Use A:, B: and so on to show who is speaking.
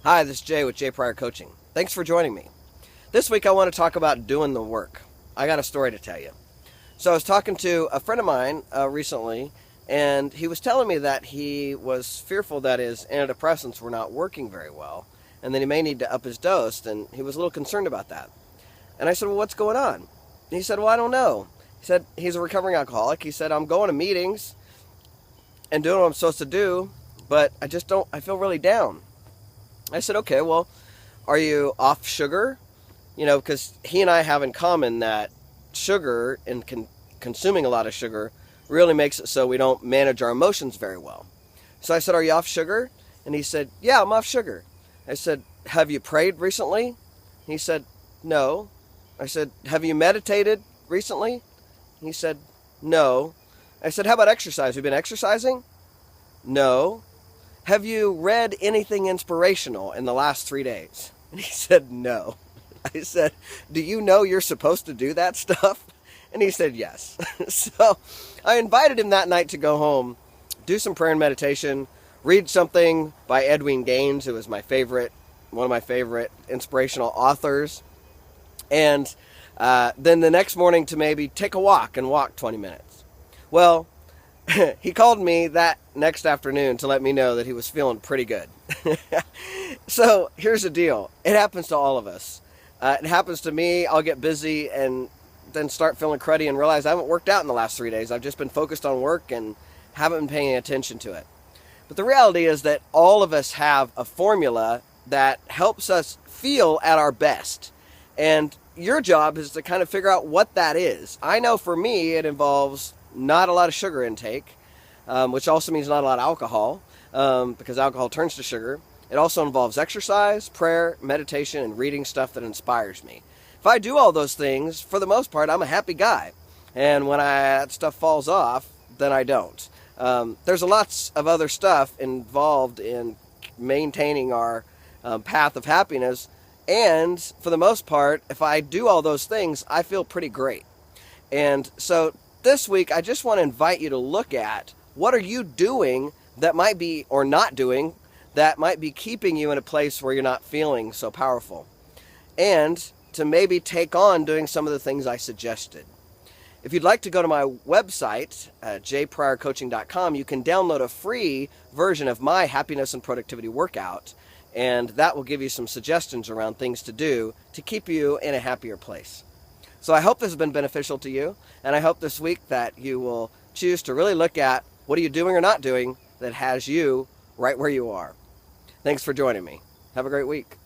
A: Hi, this is Jay with Jay Pryor Coaching. Thanks for joining me. This week I want to talk about doing the work. I got a story to tell you. So I was talking to a friend of mine recently, and he was telling me that he was fearful that his antidepressants were not working very well, and that he may need to up his dose, and he was a little concerned about that. And I said, well, what's going on? And he said, well, I don't know. He said he's a recovering alcoholic. He said, I'm going to meetings and doing what I'm supposed to do, but I feel really down. I said, okay, well, are you off sugar? You know, because he and I have in common that sugar and consuming a lot of sugar really makes it so we don't manage our emotions very well. So I said, are you off sugar? And he said, yeah, I'm off sugar. I said, have you prayed recently? He said, no. I said, have you meditated recently? He said, no. I said, how about exercise? Have you been exercising? No. Have you read anything inspirational in the last 3 days? And he said, no. I said, do you know you're supposed to do that stuff? And he said, yes. So I invited him that night to go home, do some prayer and meditation, read something by Edwin Gaines, who is one of my favorite inspirational authors. And then the next morning to maybe take a walk and walk 20 minutes. Well, he called me that next afternoon to let me know that he was feeling pretty good. So here's the deal. It happens to all of us. It happens to me. I'll get busy and then start feeling cruddy and realize I haven't worked out in the last 3 days. I've just been focused on work and haven't been paying attention to it. But the reality is that all of us have a formula that helps us feel at our best. And your job is to kind of figure out what that is. I know for me it involves not a lot of sugar intake, which also means not a lot of alcohol, because alcohol turns to sugar. It also involves exercise, prayer, meditation, and reading stuff that inspires me. If I do all those things, for the most part, I'm a happy guy. And when that stuff falls off, then I don't. There's lots of other stuff involved in maintaining our path of happiness. And for the most part, if I do all those things, I feel pretty great. And so this week, I just want to invite you to look at what are you doing that might be, or not doing, that might be keeping you in a place where you're not feeling so powerful. And to maybe take on doing some of the things I suggested. If you'd like to go to my website, jpryorcoaching.com, you can download a free version of my happiness and productivity workout, and that will give you some suggestions around things to do to keep you in a happier place. So I hope this has been beneficial to you, and I hope this week that you will choose to really look at what are you doing or not doing that has you right where you are. Thanks for joining me. Have a great week.